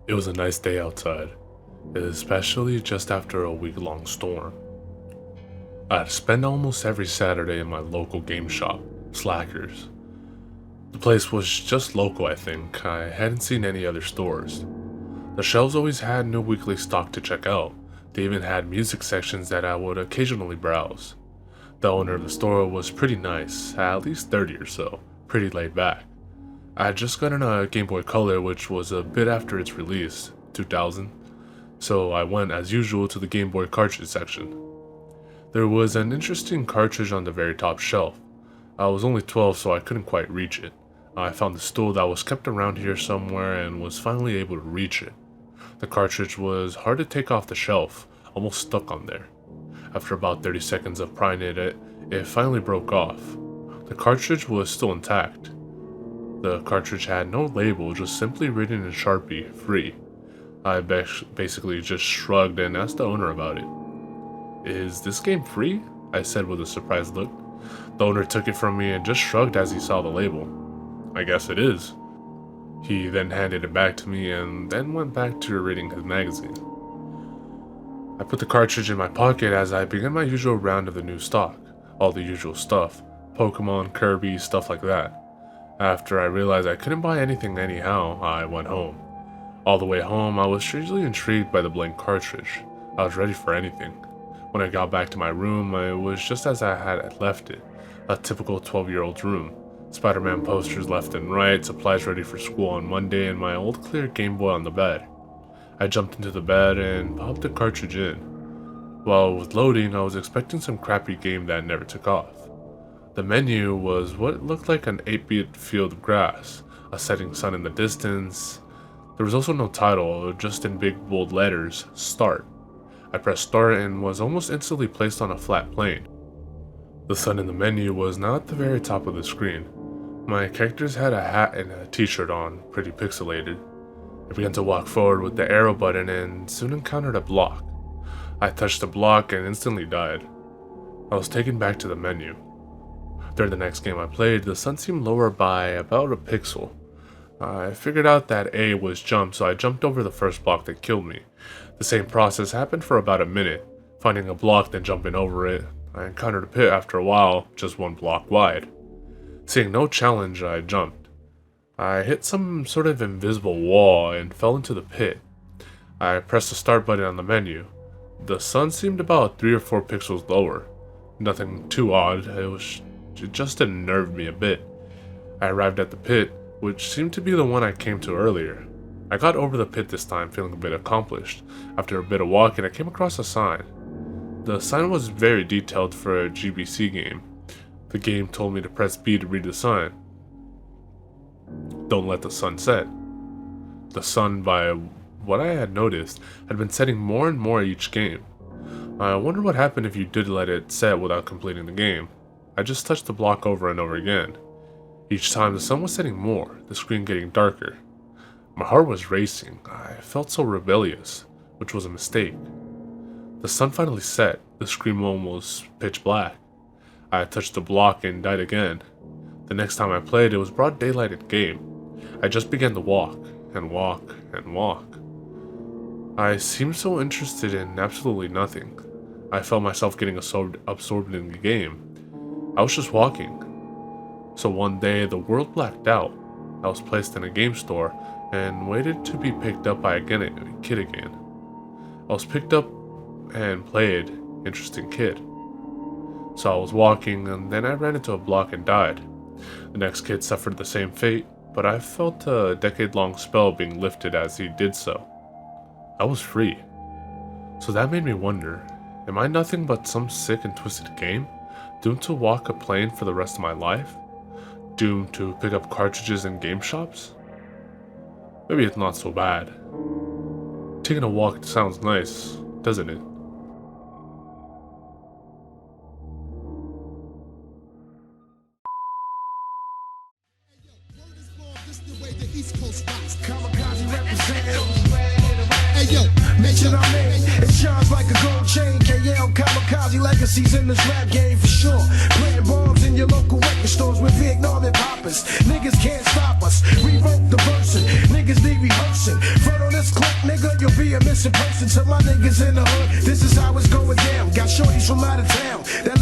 It was a nice day outside, especially just after a week-long storm. I'd spend almost every Saturday in my local game shop, Slackers. The place was just local, I think. I hadn't seen any other stores. The shelves always had new weekly stock to check out. They even had music sections that I would occasionally browse. The owner of the store was pretty nice, at least 30 or so, pretty laid back. I had just gotten a Game Boy Color, which was a bit after its release, 2000, so I went as usual to the Game Boy cartridge section. There was an interesting cartridge on the very top shelf. I was only 12, so I couldn't quite reach it. I found a stool that was kept around here somewhere and was finally able to reach it. The cartridge was hard to take off the shelf, almost stuck on there. After about 30 seconds of prying at it, it finally broke off. The cartridge was still intact. The cartridge had no label, just simply written in Sharpie, free. I basically just shrugged and asked the owner about it. "Is this game free?" I said with a surprised look. The owner took it from me and just shrugged as he saw the label. "I guess it is." He then handed it back to me and then went back to reading his magazine. I put the cartridge in my pocket as I began my usual round of the new stock. All the usual stuff. Pokemon, Kirby, stuff like that. After I realized I couldn't buy anything anyhow, I went home. All the way home, I was strangely intrigued by the blank cartridge. I was ready for anything. When I got back to my room, it was just as I had left it. A typical 12-year-old's room. Spider-Man posters left and right, supplies ready for school on Monday, and my old clear Game Boy on the bed. I jumped into the bed and popped the cartridge in. While it was loading, I was expecting some crappy game that never took off. The menu was what looked like an 8-bit field of grass, a setting sun in the distance. There was also no title, just in big bold letters, Start. I pressed Start and was almost instantly placed on a flat plane. The sun in the menu was now at the very top of the screen. My characters had a hat and a t-shirt on, pretty pixelated. I began to walk forward with the arrow button and soon encountered a block. I touched the block and instantly died. I was taken back to the menu. During the next game I played, the sun seemed lower by about a pixel. I figured out that A was jump, so I jumped over the first block that killed me. The same process happened for about a minute, finding a block then jumping over it. I encountered a pit after a while, just one block wide. Seeing no challenge, I jumped. I hit some sort of invisible wall and fell into the pit. I pressed the start button on the menu. The sun seemed about 3 or 4 pixels lower. Nothing too odd, it just unnerved me a bit. I arrived at the pit, which seemed to be the one I came to earlier. I got over the pit this time, feeling a bit accomplished. After a bit of walking, I came across a sign. The sign was very detailed for a GBC game. The game told me to press B to read the sign. "Don't let the sun set." The sun, by what I had noticed, had been setting more and more each game. I wonder what happened if you did let it set without completing the game. I just touched the block over and over again. Each time the sun was setting more, the screen getting darker. My heart was racing. I felt so rebellious, which was a mistake. The sun finally set, the screen almost pitch black. I touched the block and died again. The next time I played, it was broad daylight in game. I just began to walk, and walk, and walk. I seemed so interested in absolutely nothing. I felt myself getting absorbed in the game. I was just walking. So one day, the world blacked out. I was placed in a game store and waited to be picked up by a kid again. I was picked up and played. Interesting kid. So I was walking and then I ran into a block and died. The next kid suffered the same fate, but I felt a decade-long spell being lifted as he did so. I was free. So that made me wonder, am I nothing but some sick and twisted game? Doomed to walk a plane for the rest of my life? Doomed to pick up cartridges in game shops? Maybe it's not so bad. Taking a walk sounds nice, doesn't it? Hey yo, mention our name, it shines like a gold chain. KL Kamikaze legacies in this rap game for sure. Playing bombs in your local record stores with Vietnam and poppers. Niggas can't stop us. Revoke the version, niggas need rehearsing. Front on this Listen person to my niggas in the hood. This is how it's going down. Got shorties from out of town that